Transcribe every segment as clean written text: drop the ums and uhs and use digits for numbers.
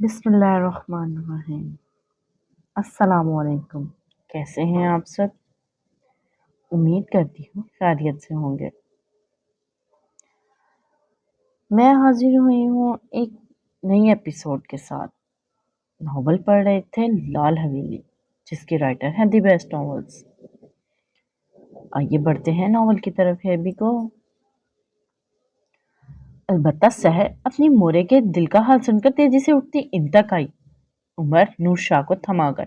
بسم اللہ الرحمن الرحیم۔ السلام علیکم، کیسے ہیں آپ سب؟ امید کرتی ہوں خیریت سے ہوں گے۔ میں حاضر ہوئی ہوں ایک نئی ایپیسوڈ کے ساتھ۔ ناول پڑھ رہے تھے لال حویلی، جس کے رائٹر ہیں دی بیسٹ ناولز۔ آئیے بڑھتے ہیں ناول کی طرف ہیبی کو۔ البتہ سحر اپنی مورے کے دل کا حال سن کر تیزی سے اٹھتی ان تک آئی۔ عمر نور شاہ کو تھما کر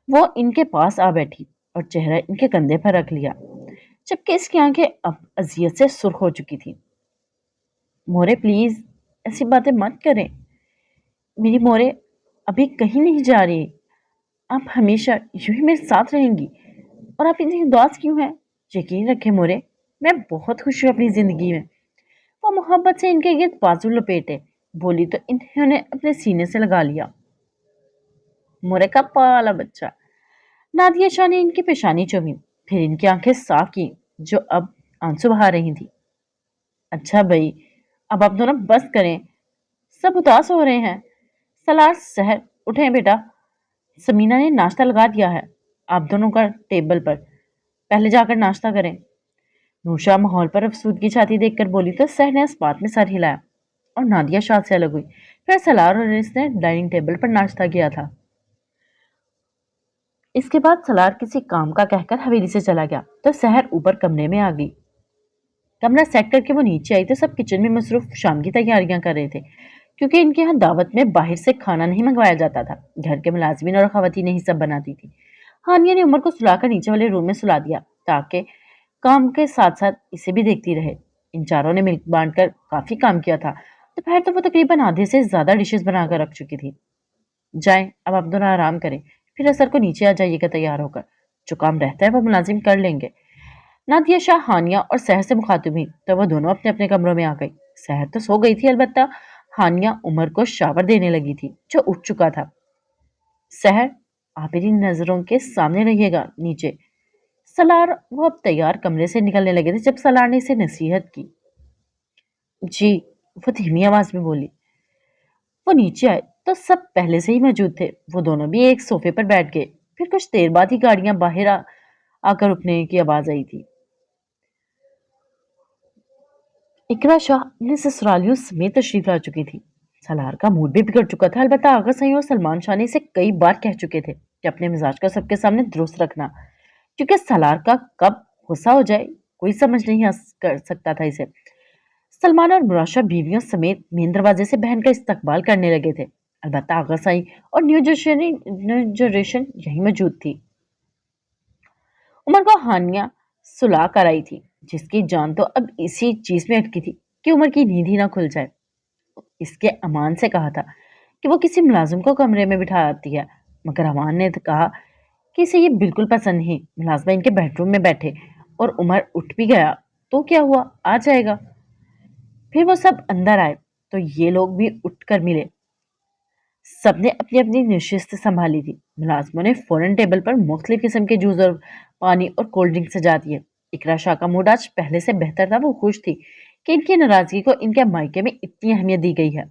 وہ ان کے پاس آ بیٹھی اور چہرہ ان کے کندھے پر رکھ لیا، جبکہ اس کی آنکھیں اب اذیت سے سرخ ہو چکی تھی۔ مورے پلیز ایسی باتیں مت کریں، میری مورے ابھی کہیں نہیں جا رہی، آپ ہمیشہ یوں ہی میرے ساتھ رہیں گی۔ اور آپ اتنی اداس کیوں ہیں؟ یقین رکھیں مورے، میں بہت خوش ہوں اپنی زندگی میں۔ وہ محبت سے ان کے گرد بازو لپیٹے بولی تو انہوں نے اپنے سینے سے لگا لیا۔ مورے کا پالا بچہ۔ نادیہ شاہ نے ان کی پیشانی چومی، پھر ان کی آنکھیں صاف کی جو اب آنسو بہا رہی تھی۔ اچھا بھائی، اب آپ دونوں بس کریں، سب اداس ہو رہے ہیں۔ سالار سحر اٹھیں بیٹا، سمینا نے ناشتہ لگا دیا ہے آپ دونوں کا ٹیبل پر، پہلے جا کر ناشتہ کریں۔ نوشا ماحول پر افسردگی چھاتی دیکھ کر بولی تو سحر نے اس بات میں سر ہلایا اور نادیہ شاہ سے الگ ہوئی۔ پھر سالار اور اس نے ڈائننگ ٹیبل پر ناشتہ کیا تھا۔ اس کے بعد سالار کسی کام کا کہہ کر حویلی سے چلا گیا تو سحر اوپر کمرے میں آ گئی۔ کمرہ سیٹ کر کے وہ نیچے آئی تو سب کچن میں مصروف شام کی تیاریاں کر رہے تھے، کیونکہ ان کے ہاں دعوت میں باہر سے کھانا نہیں منگوایا جاتا تھا، گھر کے ملازمین اور خواتین ہی سب بناتی تھی۔ ہانیہ نے عمر کو سلا کر نیچے والے روم میں سلا دیا تاکہ کام کے ساتھ ساتھ اسے بھی دیکھتی رہے۔ ان چاروں نے مل بانٹ کر کافی کام کیا تھا۔ دوپہر تو وہ تقریباً آدھے سے زیادہ ڈشز بنا کر رکھ چکی تھی۔ جائیں اب آپ دونوں آرام کریں، پھر اثر کو نیچے آ جائیے گا تیار ہو کر، جو کام رہتا ہے وہ ملازم کر لیں گے۔ نادیہ شاہ ہانیہ اور سحر سے مخاطب ہوئی تو وہ دونوں اپنے اپنے کمروں میں آ گئی۔ سحر تو سو گئی تھی، البتہ ہانیہ عمر کو شاور دینے لگی تھی جو اٹھ چکا تھا۔ سحر آپ میری نظروں کے سامنے رہیے گا نیچے۔ سالار وہ اب تیار کمرے سے نکلنے لگے تھے جب سالار نے اسے نصیحت کی۔ جی، وہ دھیمی آواز میں بولی۔ وہ نیچے آئے تو سب پہلے سے ہی موجود تھے۔ وہ دونوں بھی ایک صوفے پر بیٹھ گئے۔ پھر کچھ دیر بعد ہی گاڑیاں باہر آ کر رکنے کی آواز آئی تھی۔ اقرا شاہ اپنے سسرالیوں سمیت تشریف لا چکی تھی۔ سالار کا موڈ بھی بگڑ چکا تھا، البتہ آغا سائیں اور سلمان شاہ نے اسے کئی بار کہہ چکے تھے کہ اپنے مزاج کا سب کے سامنے درست رکھنا، کیونکہ سالار کا کب غصہ ہو جائے کوئی سمجھ نہیں کر سکتا تھا اسے۔ سلمان اور مراشا بیویوں سمیت مین دروازے سے بہن کا استقبال کرنے لگے تھے، البتہ آغا سائیں اور نیو جنریشن یہی موجود تھی۔ عمر کو ہانیہ سلا کر آئی تھی، جس کی جان تو اب اسی چیز میں اٹکی تھی کہ عمر کی نیند ہی نہ کھل جائے۔ اس کے امان سے کہا تھا کہ وہ کسی ملازم کو کمرے میں بٹھا آتی ہے، مگر امان نے کہا کہ اسے یہ بالکل پسند نہیں۔ ملازمہ ان کے بیڈ روم میں بیٹھے اور عمر اٹھ بھی گیا تو کیا ہوا، آ جائے گا۔ پھر وہ سب اندر آئے تو یہ لوگ بھی اٹھ کر ملے۔ سب نے اپنی اپنی نشست سنبھالی تھی۔ ملازموں نے فوراً ٹیبل پر مختلف قسم کے جوس اور پانی اور کولڈ ڈرنک سجا دیے۔ اقرا شاہ کا موڈ آج پہلے سے بہتر تھا، وہ خوش تھی کہ ان کی ناراضگی کو ان کے مائکے میں اتنی اہمیت دی گئی ہے۔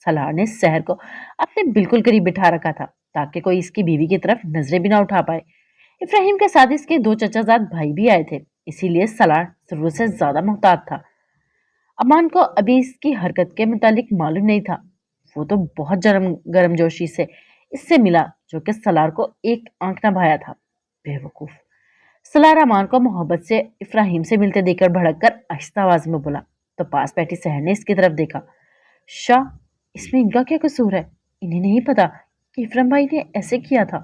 سالار نے سحر کو اپنے بالکل قریب بٹھا رکھا تھا تاکہ کوئی اس کی بیوی کی طرف نظریں بھی نہ اٹھا پائے۔ ابراہیم کے ساتھ اس کے دو چچا زاد بھائی بھی آئے تھے، اسی لیے سالار ضرورت سے زیادہ محتاط تھا۔ امان کو ابھی اس کی حرکت کے متعلق معلوم نہیں تھا، وہ تو بہت گرم جوشی سے اس سے ملا جو کہ سالار کو ایک آنکھ نہ بھایا تھا۔ بے وقوف! سالار امان کو محبت سے ابراہیم سے ملتے دیکھ کر بھڑک کر آہستہ آواز میں بولا تو پاس بیٹھی سحر نے اس کی طرف دیکھا۔ شاہ، اس میں ان کا کیا قصور ہے؟ انہیں نہیں پتا کہ افرم بھائی نے ایسے کیا تھا۔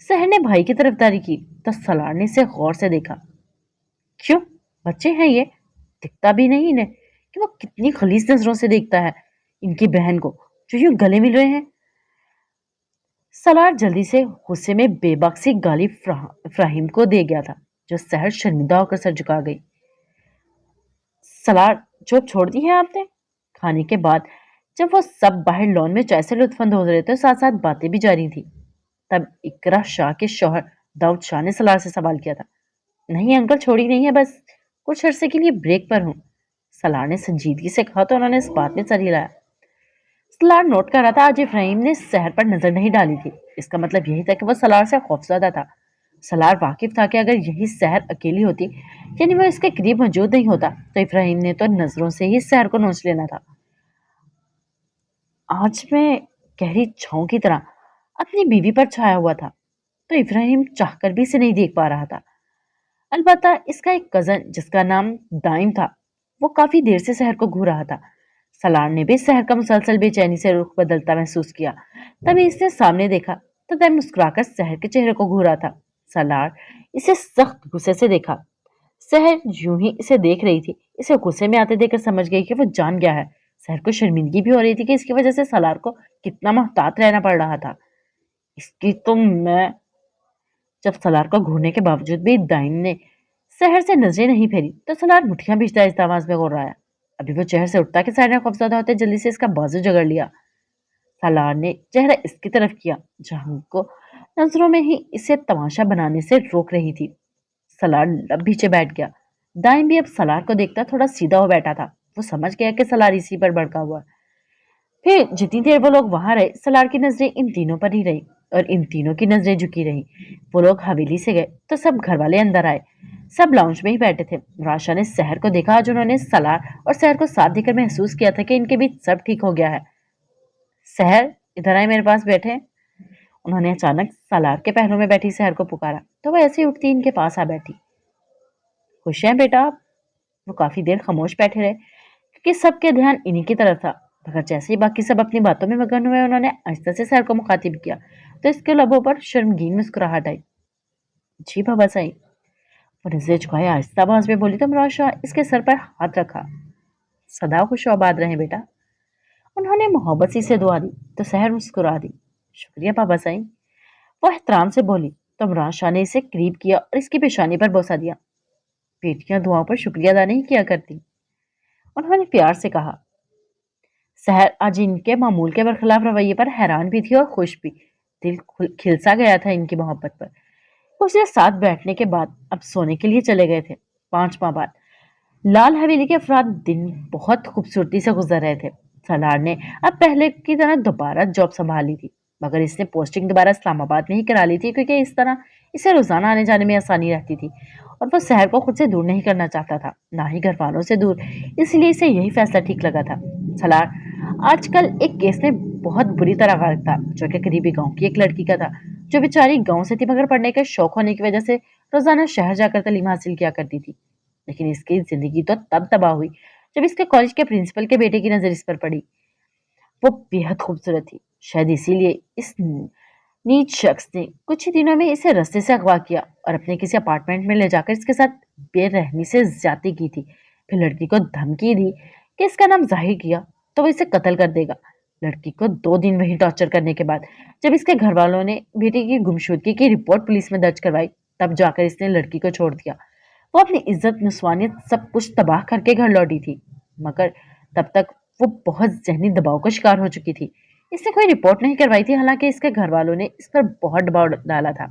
سحر نے بھائی کی طرف داری کی تو سالار نے اسے غور سے دیکھا۔ کیوں؟ بچے ہیں یہ، دکھتا بھی نہیں انہیں کہ وہ کتنی خلیص نظروں سے دیکھتا ہے ان کی بہن کو جو یوں گلے مل رہے ہیں۔ سالار جلدی سے غصے میں بے باک سی گالی ابراہیم کو دے گیا تھا جو سحر شرمندہ ہو کر سر جھکا گئی۔ سالار چوپ چھوڑ دی ہے آپ نے؟ کھانے کے بعد جب وہ سب باہر لان میں چائے سے لطف اندوز رہے تھے، ساتھ ساتھ باتیں بھی جاری تھی، تب اقرا شاہ کے شوہر داؤد شاہ نے سالار سے سوال کیا تھا۔ نہیں انکل، چھوڑی نہیں ہے، بس کچھ عرصے کے لیے بریک پر ہوں، سالار نے سنجیدگی سے کہا تو انہوں نے اس بات میں سر ہلایا۔ सलार नोट कर रहा था आज इब्राहिम ने शहर पर नजर नहीं डाली थी। इसका मतलब यही था कि वो सलार से खौफजदा था। सलार वाकिफ था कि अगर यही शहर अकेली होती, यानी वो इसके करीब मौजूद नहीं होता, तो इब्राहिम ने तो नजरों से ही शहर को नोच लेना था। आज मैं गहरी छांव की तरह अपनी बीवी पर छाया हुआ था, तो इब्राहिम चाहकर भी इसे नहीं देख पा रहा था। अलबत्ता इसका एक कजन जिसका नाम दाइम था, वो काफी देर से शहर को घूर रहा था। सलार ने भी शहर का मुसलसल बेचैनी से रुख बदलता महसूस किया। तभी इसने सामने देखा तो दाइम मुस्कुराकर शहर के चेहरे को घूरा था। सलार इसे सख्त गुस्से से देखा। शहर यूं ही इसे देख रही थी। इसे गुस्से में आते देखकर समझ गई कि वो जान गया है। शहर को शर्मिंदगी भी हो रही थी कि इसकी वजह से सलार को कितना मोहतात रहना पड़ रहा था। इसकी तो मैं जब सलार को घूरने के बावजूद भी दाइन ने शहर से नजरें नहीं फेरी, तो सलार मुठियां भीजता इस आवाज में गुर्राया। अभी वो चेहर से उठता कि साइड में खौफजदा होते जल्दी से इसका बाजू जगड़ लिया। सलार ने चेहरा इसकी तरफ किया, जहां को नजरों में ही इसे तमाशा बनाने से रोक रही थी। सलार लब पीछे बैठ गया। दाइन भी अब सलार को देखता थोड़ा सीधा हो बैठा था। वो समझ गया कि सलार इसी पर भड़का हुआ। फिर जितनी देर वो लोग वहां रहे, सलार की नजरें इन तीनों पर ही रही और इन तीनों की नजरें झुकी रही। वो लोग हवेली से गए तो सब घर वाले अंदर आए। सब लाउंज में ही बैठे थे। राशा ने शहर को देखा, आज उन्होंने सलार और शहर को साथ देखकर महसूस किया था कि इनके बीच सब ठीक हो गया है। शहर, इधर आए, मेरे पास बैठे। उन्होंने अचानक सलार के पहलों में बैठी शहर को पुकारा, तो वो ऐसे ही उठती इनके पास आ बैठी। खुश हैं बेटा आप? वो काफी देर खामोश बैठे रहे, क्योंकि सबके ध्यान इन्हीं की तरफ था। मगर जैसे ही बाकी सब अपनी बातों में मगन हुए, उन्होंने आहिस्ता से शहर को मुखातिब किया, तो इसके लबों पर शर्मगीन मुस्कुराहट आई। जी बाबा साईं। वो नजरें झुकाए आहिस्ता आवाज में बोली, तो राशा इसके सर पर हाथ रखा। सदा खुश आबाद रहे बेटा। उन्होंने मोहब्बत सी से दुआ दी, तो शहर मुस्कुरा दी। शुक्रिया बाबा साईं। वो एहतराम से बोली, तो राशा ने इसे करीब किया और इसकी पेशानी पर बोसा दिया। बेटियां दुआओं पर शुक्रिया अदा नहीं किया करती, उन्होंने प्यार से कहा। सहर आज इनके मामूल के बरखिलाफ रवैये पर हैरान भी थी और खुश भी। दिल खिलसा गया था इनकी मोहब्बत पर। कुछ देर साथ बैठने के बाद अब सोने के लिए चले गए थे। 5 माह बाद लाल हवेली के अफराद दिन बहुत खूबसूरती से गुजर रहे थे। सलार ने अब पहले की तरह दोबारा जॉब संभाली थी, मगर इसने पोस्टिंग दोबारा इस्लामाबाद में ही करा ली थी, क्योंकि इस तरह इसे रोजाना आने जाने में आसानी रहती थी और वो शहर को खुद से दूर नहीं करना चाहता था, ना ही घर वालों से दूर। इसलिए इसे यही फैसला ठीक लगा था। सलार आजकल एक केस में बहुत बुरी तरह गर्क था, जो कि करीबी गांव की एक लड़की का था, जो बेचारी गांव से थी, मगर पढ़ने का शौक होने की वजह से रोजाना शहर जाकर तालीम हासिल किया करती थी। लेकिन इसकी जिंदगी तो तब तबाह हुई जब इसके कॉलेज के प्रिंसिपल के बेटे की नजर इस पर पड़ी। वो बेहद खूबसूरत थी। शायद इसीलिए इस नीच शख्स ने कुछ ही दिनों में इसे रास्ते से अगवा किया और अपने किसी अपार्टमेंट में ले जाकर इसके साथ बेरहमी से ज्यादती की थी। फिर लड़की को धमकी दी कि इसका नाम जाहिर किया तो वो इसे कत्ल कर देगा। लड़की को 2 दिन वही टॉर्चर करने के बाद जब इसके घर वालों ने बेटी की गुमशुदगी की रिपोर्ट पुलिस में दर्ज करवाई, तब जाकर इसने लड़की को छोड़ दिया। वो अपनी इज्जत, नुस्वानियत सब कुछ तबाह करके घर लौटी थी, मगर तब तक वो बहुत जहनी दबाव का शिकार हो चुकी थी। इसने कोई रिपोर्ट नहीं करवाई थी, हालांकि इसके घर वालों ने इस पर बहुत दबाव डाला था।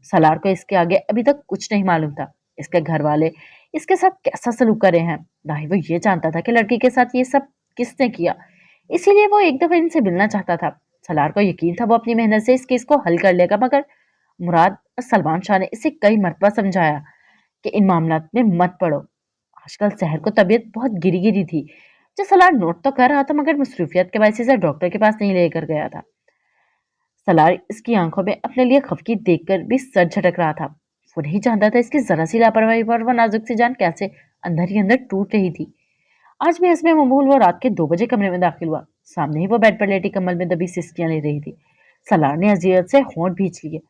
सलार को इसके आगे अभी तक कुछ नहीं मालूम था। इसके घर वाले इसके साथ कैसा सलूक कर रहे हैं, ना ही वो ये जानता था कि लड़की के साथ ये सब किसने किया। इसीलिए वो एक दफा इनसे मिलना चाहता था। सलार को यकीन था वो अपनी मेहनत से इस केस को हल कर लेगा, मगर मुराद और सलमान शाह ने इसे कई मरतबा समझाया कि इन मामलात में मत पड़ो। आजकल शहर को तबीयत बहुत गिरी गिरी थी। जो सलार नोट तो कर रहा था, मगर मसरूफियत के वजह से डॉक्टर के पास नहीं लेकर गया था। सलार इसकी आंखों में अपने लिए खफकी देखकर भी सर झटक रहा था। वो नहीं जानता था इसकी जरा सी लापरवाही पर वो नाजुक सी जान कैसे अंदर ही अंदर टूट रही थी। आज भी हंसमे ममूल वो रात के 2 बजे कमरे में दाखिल हुआ। सामने ही वो बेड पर लेटी कमल में दबी सिसकियां ले रही थी। सलार ने अजियत से होंठ भींच लिए।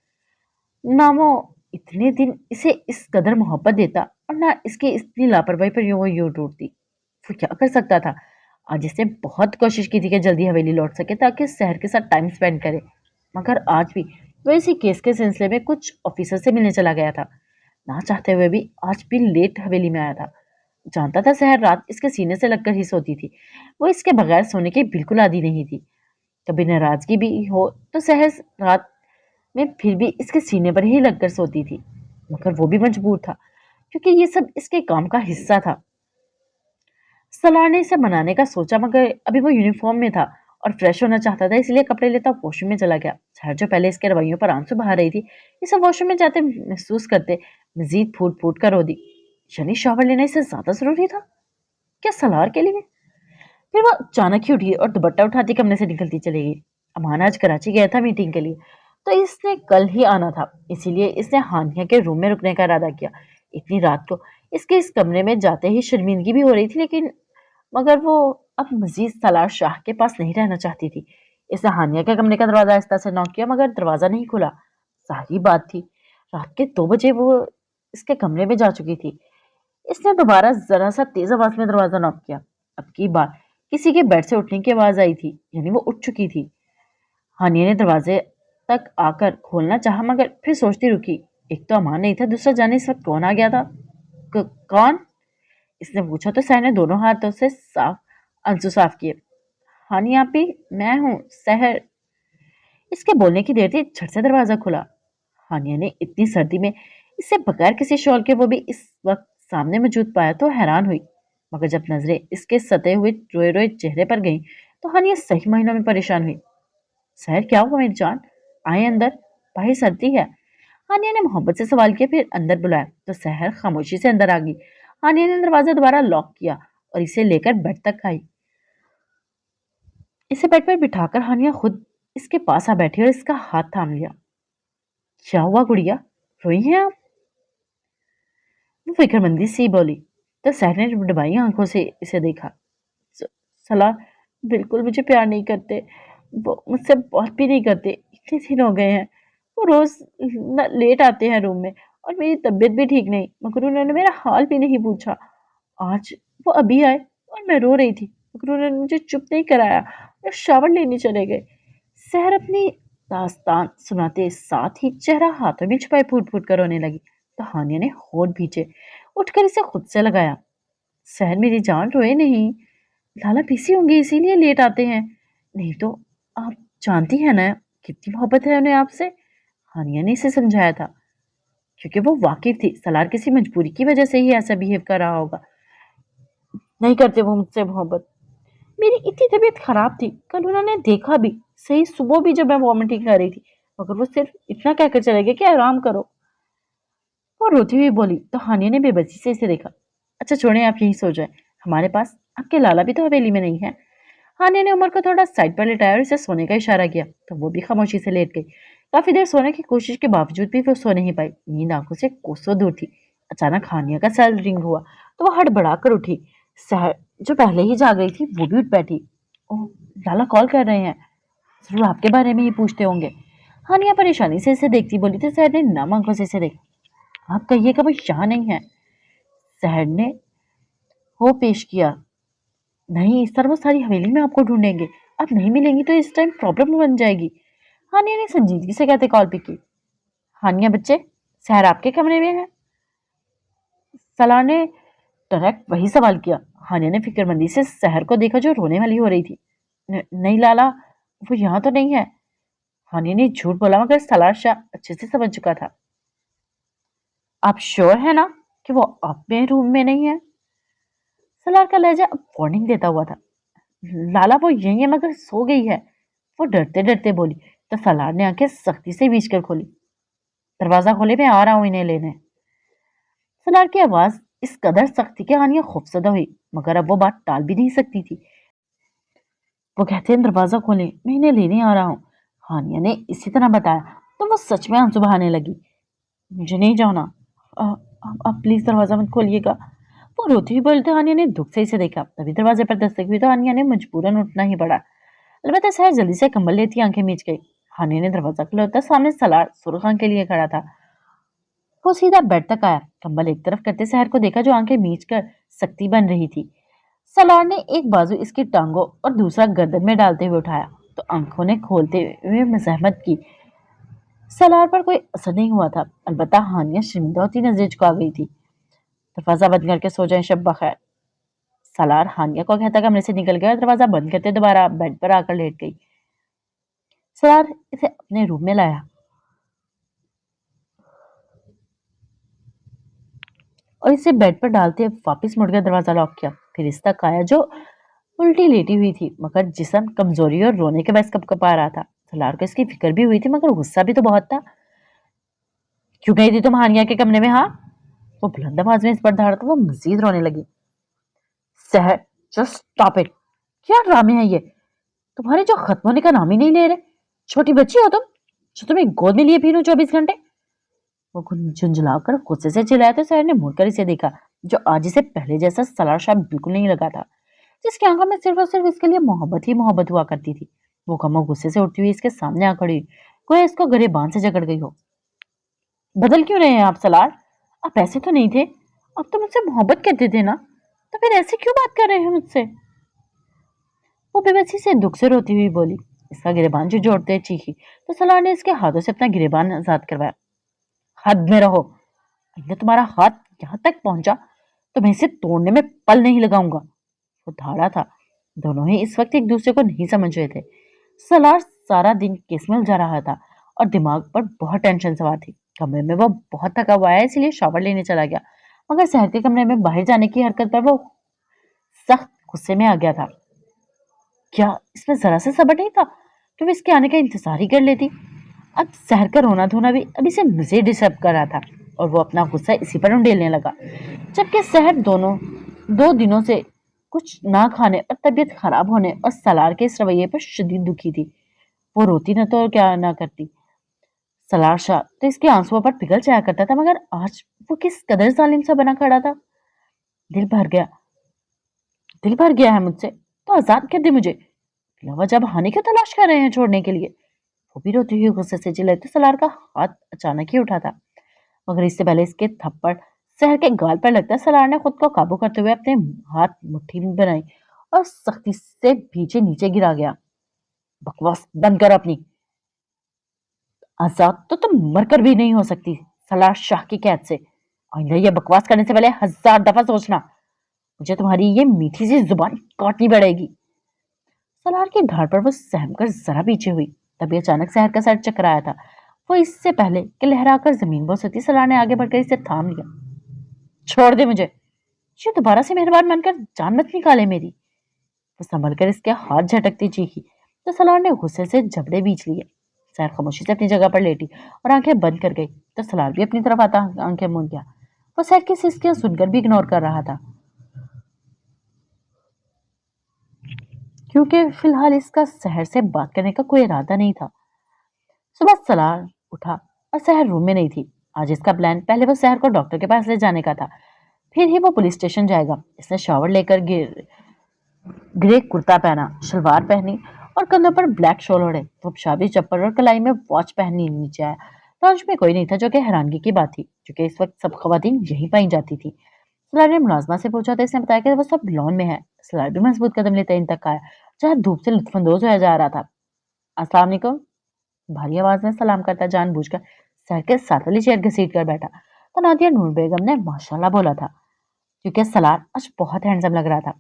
ना वो इतने दिन इसे इस कदर मोहब्बत देता और ना इसकी इतनी लापरवाही पर यूं टूटती। वो क्या कर सकता था? आज इसने बहुत कोशिश की थी कि जल्दी हवेली लौट सके ताकि शहर के साथ टाइम स्पेंड करे, मगर आज भी वो इसी केस के सिलसिले में कुछ ऑफिसर से मिलने चला गया था। ना चाहते हुए भी आज भी लेट हवेली में आया था। जानता था शहर रात इसके सीने से लगकर ही सोती थी। वो इसके बगैर सोने की बिल्कुल आदी नहीं थी। कभी नाराजगी भी हो तो शहर रात में फिर भी इसके सीने पर ही लगकर सोती थी, मगर वो भी मजबूर था, क्योंकि ये सब इसके काम का हिस्सा था। सलार ने इसे मनाने का सोचा, मगर अभी वो यूनिफॉर्म में था और फ्रेश होना चाहता था, इसलिए कपड़े लेता वॉशरूम में चला गया। सहर जो पहले इसके रवैयों पर आंसू बहा रही थी, इसे वॉशरूम में जाते महसूस करते मजीद फूट फूट कर रो दी। यानी शॉवर लेना इससे ज्यादा जरूरी था क्या सलार के लिए? फिर वो अचानक ही उठी और दुपट्टा उठाती कमरे से निकलती चली गई। अमान आज कराची गया था मीटिंग के लिए, तो इसने कल ही आना था, इसीलिए इसने हानिया के रूम में रुकने का इरादा किया। इतनी रात को इसके इस कमरे में जाते ही शर्मिंदगी भी हो रही थी, लेकिन मगर वो अब मजीद सलार शाह के पास नहीं रहना चाहती थी। इसने हानिया के कमरे का दरवाजा आहिस्ता से नॉक किया, मगर दरवाजा नहीं खुला। सारी बात थी, रात के 2 बजे वो इसके कमरे में जा चुकी थी। इसने दोबारा जरा सा तेज आवाज में दरवाजा नॉक किया। अब की बार किसी के बेड से उठने की आवाज आई थी, यानी वो उठ चुकी थी। हानिया ने दरवाजे तक आकर खोलना चाहा, मगर फिर सोचती रुकी। एक तो अमान नहीं था, दूसरा जाने इस वक्त कौन आ गया था। कौन? इसने पूछा तो सहर ने दोनों हाथों से साफ आंसू साफ किए। हानिया आपी, मैं हूँ सहर। इसके बोलने की देर थी, झट से दरवाजा खुला। हानिया ने इतनी सर्दी में इसे बगैर किसी शॉल के वो भी इस वक्त सामने मौजूद पाया तो हैरान हुई, मगर जब नजरें इसके सते हुए रोए रोए चेहरे पर गईं तो हानिया सही मायनों में परेशान हुई। सहर क्या हुआ मेरी जान, आए अंदर, बाहर सर्दी है। हानिया ने मोहब्बत से सवाल किया, फिर अंदर बुलाया तो सहर खामोशी से अंदर आ गई। हानिया ने दरवाजा दोबारा लॉक किया और इसे लेकर बेड तक आई। इसे बेड पर बिठाकर हानिया खुद इसके पास आ बैठी और इसका हाथ थाम लिया। क्या हुआ गुड़िया, रोई हैं आप? वो फिक्रमंदी सी बोली। तो सहर ने डबाई आंखों से इसे देखा। सलाह बिल्कुल मुझे प्यार नहीं करते, वो मुझसे बात भी नहीं करते, इतने दिन हो गए हैं। वो रोज लेट आते हैं रूम में, और मेरी तबीयत भी ठीक नहीं, मगर उन्होंने मेरा हाल भी नहीं पूछा। आज वो अभी आए और मैं रो रही थी, मगर उन्होंने मुझे चुप नहीं कराया और शावर लेने चले गए। सहर अपनी दास्तान सुनाते साथ ही चेहरा हाथों में छुपाए फूट फूट कर रोने लगी। तो हानिया ने होठ भींचे उठकर इसे खुद से लगाया। सहर मेरी जान, रोए नहीं, लाला पीसी होंगे इसीलिए लेट आते हैं, नहीं तो आप जानती हैं ना कितनी मोहब्बत है उन्हें आपसे। हानिया ने इसे समझाया था, क्योंकि वो वाकिफ थी सलार किसी मजबूरी की वजह से ही ऐसा बिहेव कर रहा होगा। नहीं करते वो मुझसे मोहब्बत। मेरी इतनी तबीयत खराब थी, कल उन्होंने देखा भी, सही सुबह भी जब मैं वॉमिटिंग कर रही थी, मगर वो सिर्फ इतना कहकर चले गए कि आराम करो। वो रोती हुई बोली तो हानिया ने बेबसी से इसे देखा। अच्छा छोड़ें, आप यहीं सो जाए, हमारे पास आपके लाला भी तो हवेली में नहीं है। हानिया ने उमर को थोड़ा साइड पर लेटाया और इसे सोने का इशारा किया, तो वो भी खामोशी से लेट गई। काफी देर सोने की कोशिश के बावजूद भी वो सो नहीं पाई, नींद आंखों से कोसों दूर थी। अचानक हानिया का सेल रिंग हुआ तो वो हड़बड़ा कर उठी। सहर जो पहले ही जाग गई थी वो भी उठ बैठी। ओह, लाला कॉल कर रहे हैं, जरूर आपके बारे में ही पूछते होंगे। हानिया परेशानी से इसे देखती बोली तो सहर ने नम आंखों से इसे देखा। आप कहिएगा वो यहाँ नहीं है। सहर ने हो पेश किया। नहीं, इस तरह वो सारी हवेली में आपको ढूंढेंगे, आप नहीं मिलेंगी तो इस टाइम प्रॉब्लम बन जाएगी। हानिया ने संजीदगी से कहते कॉल पिक की। हानिया बच्चे, सहर आपके कमरे में है? सलार ने डायरेक्ट वही सवाल किया। हानिया ने फिक्रमंदी से सहर को देखा जो रोने वाली हो रही थी। नहीं लाला, वो यहाँ तो नहीं है। हानिया ने झूठ बोला, मगर सलार शाह अच्छे से समझ चुका था। आप श्योर है ना कि वो अपने रूम में नहीं है? सलार का लहजा अब वार्निंग देता हुआ था। लाला वो यही है, मगर सो गई है, वो डरते डरते बोली। तो सलार ने आंखें सख्ती से बीच कर खोली। दरवाजा खोले, मैं आ रहा हूं इन्हें लेने। सलार की आवाज इस कदर सख्त थी कि हानिया खौफजदा हुई, मगर अब वो बात टाल भी नहीं सकती थी। वो कहते हैं दरवाजा खोले, मैं इन्हें लेने आ रहा हूँ। हानिया ने इसी तरह बताया तो वो सच में आंसू बहाने लगी। मुझे नहीं जाना, आप प्लीज दरवाजा मत खोलिएगा। वो रोती हुई बोलते हानिया ने दुख से इसे देखा। तभी दरवाजे पर दस्तक हुई तो हानिया ने मजबूरन उठना ही पड़ा। अलबत्ता सहर जल्दी से कंबल लेती आंखें मीच गई। हानिया ने दरवाजा खोला तो सामने सलार सुरखान के लिए खड़ा था। वो सीधा बेड तक आया, कंबल एक तरफ करते सहर को देखा जो आंखें मीच कर सख्ती बन रही थी। सलार ने एक बाजू इसकी टांगों और दूसरा गर्दन में डालते हुए उठाया तो आंखों ने खोलते हुए मजहमत की। सलार पर कोई असर नहीं हुआ था, अलबत्ता हानिया शर्मिंदा होती नजरें झुका गई थी। दरवाजा बंद करके सो जाए, शब बखैर। सलार हानिया को कहता कमरे से निकल गया और दरवाजा बंद करते दोबारा बेड पर आकर लेट गई। सलार इसे अपने रूम में लाया और इसे बेड पर डालते वापस मुड़कर दरवाजा लॉक किया। फिर इस तक आया जो उल्टी लेटी हुई थी मगर जिस्म कमजोरी और रोने के बस कपकपा रहा था। सलार को इसकी फिक्र भी हुई थी मगर गुस्सा भी तो बहुत था। क्यों गई थी तुम हानिया के कमरे में? हाँ, वो बुलंद आवाज में इस पर दहाड़ा तो वो मजीद रोने लगी। सहर, जस्ट स्टॉप इट। क्या ड्रामे हैं ये? तुम्हारे जो खत्म होने का नाम ही नहीं ले रहे। छोटी बच्ची हो तुम जो तुम्हें गोद में लिए फिरूं 24 घंटे। वो झुंझुलाकर गुस्से से चिल्लाया तो सहर ने मुड़कर इसे देखा, जो आज इसे पहले जैसा सलार शाह बिल्कुल नहीं लगा था, जिसकी आंखों में सिर्फ और सिर्फ इसके लिए मोहब्बत ही मोहब्बत हुआ करती थी। वो कमो गुस्से से उठती हुई इसके सामने आ खड़ी, कोई इसको गले बांध से जकड़ गई हो। बदल क्यों रहे हैं आप सलार? आप ऐसे तो नहीं थे। अब तो मुझसे मोहब्बत करते थे ना, तो फिर ऐसे क्यों बात कर रहे हैं मुझसे? वो बेबसी से दुख से रोती हुई बोली। इसका गिरेबान जो जोड़ते चीखी तो सलार ने इसके हाथों से अपना गिरेबान आजाद करवाया। हद में रहो, अगर तुम्हारा हाथ यहाँ तक पहुंचा तो मैं इसे तोड़ने में पल नहीं लगाऊंगा। वो धाड़ा था। दोनों ही इस वक्त एक दूसरे को नहीं समझ रहे थे। सलार सारा दिन केस में उलझा रहा था और दिमाग पर बहुत टेंशन सवार थी। कमरे में वो बहुत थका हुआ है इसलिए शावर लेने चला गया, मगर शहर के कमरे में बाहर जाने की हरकत पर वो सख्त गुस्से में आ गया था। क्या इसमें जरा सा सब्र नहीं था कि वो इसके आने का इंतजार ही कर लेती? अब शहर का रोना धोना भी अभी से मुझे डिस्टर्ब कर रहा था और वो अपना गुस्सा इसी पर उंडेलने लगा, जबकि शहर दोनों 2 दिनों से कुछ ना खाने और तबीयत खराब होने और सलार के इस रवैये पर शदीद दुखी थी। वो रोती न तो और क्या ना करती। सलार शाह तो इसके आंसुओं पर पिघल जाया करता था, मगर आज वो किस कदर जालिम सा बना खड़ा था। दिल भर गया, दिल भर गया है मुझसे, तो आजाद कर दे मुझे। अलावा जब हानि क्यों तलाश कर रहे हैं छोड़ने के लिए? वो भी रोती हुई गुस्से से चिल्लाई तो सलार का हाथ अचानक ही उठा था, मगर इससे पहले इसके थप्पड़ शहर के गाल पर लगता सलार ने खुद को काबू करते हुए अपने हाथ मुट्ठी में बनाई और सख्ती से पीछे नीचे गिरा गया। बकवास बंद कर अपनी। आजाद तो तुम मरकर भी नहीं हो सकती सलार शाह की कैद से। आइंदा ये बकवास करने से पहले 1000 दफा सोचना। मुझे तुम्हारी ये मीठी सी जुबान काटनी पड़ेगी। सलार की धाड़ पर वो सहम कर जरा पीछे हुई, तभी अचानक शहर का सर चकराया था। वो इससे पहले कि लहराकर जमीन पर सती सलार ने आगे बढ़कर इसे थाम लिया। छोड़ दे मुझे, ये दोबारा से मेहरबान मानकर जान मत निकाले मेरी। वो संभल कर इसके हाथ झटकती चीखी तो सलार ने गुस्से से जबड़े बीच लिए। सैर खामोशी से अपनी जगह पर लेटी और आंखें बंद कर गई तो सलार भी अपनी तरफ आता आंखें मूंद गया। वो सैर की सिस्कियां सुनकर भी इग्नोर कर रहा था, क्योंकि फिलहाल इसका शहर से बात करने का कोई इरादा नहीं था। सुबह सलार उठा और शहर रूम में नहीं थी। आज इसका प्लान पहले वो शहर को डॉक्टर के पास ले जाने का था, फिर ही वो पुलिस स्टेशन जाएगा। इसने शावर लेकर ग्रे कुर्ता पहना, शलवार पहनी और कंधों पर ब्लैक शॉल ओढ़े, धूपशाबी चप्पल और कलाई में वॉच पहनी नीचे आया। लॉन्च में कोई नहीं था, जो कि हैरानगी की बात थी क्योंकि इस वक्त सब खवातीन यहीं पाई जाती थी। सलार ने मुलाजमा से पूछा तो इसने बताया कि वो सब लॉन में है। सलार भी मजबूत कदम लेते इन तक आया, जहाँ धूप से लुत्फानंदोज होया जा रहा था। अस्सलाम वालेकुम, भारी आवाज में सलाम करता जानबूझकर सर के साथ वाली चेयर घसीट कर बैठा तो नादिया नूर बेगम ने माशाल्लाह बोला था, क्योंकि सलार आज बहुत हैंडसम लग रहा था।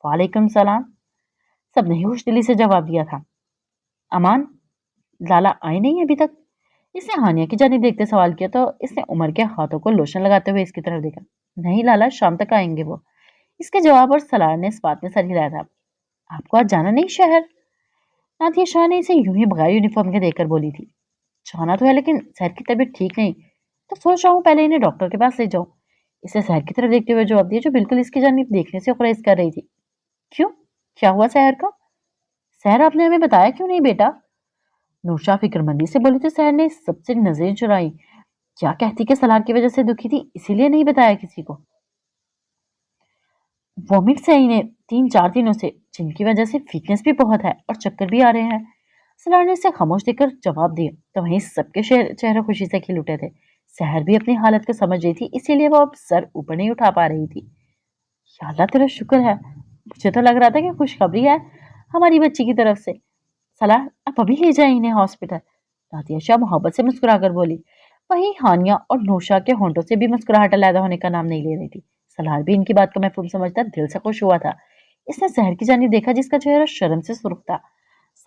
वालेकुम सलाम, सबने खुश दिली से जवाब दिया था। अमान, लाला आए नहीं अभी तक? इसने हानिया की जानिब देखते सवाल किया तो इसने उमर के हाथों को लोशन लगाते हुए इसकी तरफ देखा। नहीं लाला, शाम तक आएंगे वो। इसके जवाब और सलार ने इस बात में सर हिलाया था। आपको आज जाना नहीं शहर? नादिया शाह ने इसे यूं ही बगैर यूनिफॉर्म के देखकर बोली थी। जाना तो है लेकिन सर की तबीयत ठीक नहीं, तो सोच रहा हूँ पहले इन्हें डॉक्टर के पास ले जाऊं। इसे सर की तरफ देखते हुए जवाब दिया, जो बिल्कुल इसकी जानिब देखने से गुरेज कर रही थी। क्यों, क्या हुआ शहर का? शहर आपने हमें बताया क्यों नहीं बेटा? नूरशाह फिक्रमंदी से बोली तो शहर ने सबसे नजरें चुराई। क्या कहती कि सलार की वजह से दुखी थी इसीलिए नहीं बताया किसी को? वॉमिट से इन्हें 3-4 दिनों से, जिनकी वजह से वीकनेस भी बहुत है और चक्कर भी आ रहे हैं। सलार ने इसे खामोश देकर जवाब दिया तो वहीं सबके चेहरे खुशी से खिल उठे थे। सहर भी अपनी हालत को समझ रही थी, इसीलिए वो अब सर ऊपर नहीं उठा पा रही थी। या अल्लाह तेरा शुक्र है, मुझे तो लग रहा था कि खुशखबरी है हमारी बच्ची की तरफ से। सलार, आप अभी ले जाए इन्हें हॉस्पिटल। नादिया शाह मोहब्बत से मुस्कुराकर बोली। वहीं हानिया और नौशा के होंठों से भी मुस्कुराहट अलैदा होने का नाम नहीं ले रही थी। सलार भी इनकी बात को महफूम समझता दिल से खुश हुआ था। इसने शहर की जानिब देखा, जिसका चेहरा शर्म से सुर्ख था।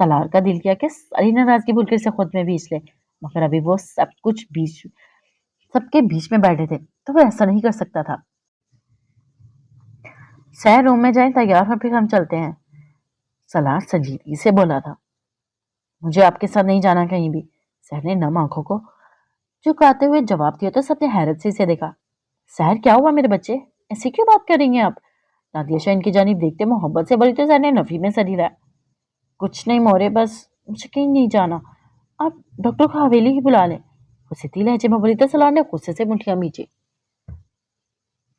सलार का दिल किया कि सारी नाराजगी भूलकर इसे खुद में बीच ले, मगर अभी वो सबके बीच में बैठे थे तो वो ऐसा नहीं कर सकता था। सह रूम में जाएं, तैयार हो फिर हम चलते हैं। सलार संजीदगी से बोला था। मुझे आपके साथ नहीं जाना कहीं भी। सह ने नम आंखों को झुकाते हुए जवाब दिया तो सबने हैरत से इसे देखा। सहर क्या हुआ मेरे बच्चे, ऐसे क्यों बात कर रही हैं आप? नादिया शाह इनकी जानिब देखते मोहब्बत से बोली तो सहर ने नफी में सर हिलाया। कुछ नहीं मोरे, बस मुझे कहीं नहीं जाना, आप डॉक्टर को हवेली ही बुला लें। फुसीती लहजे में बोली तो सलार ने गुस्से से मुठियां मीची।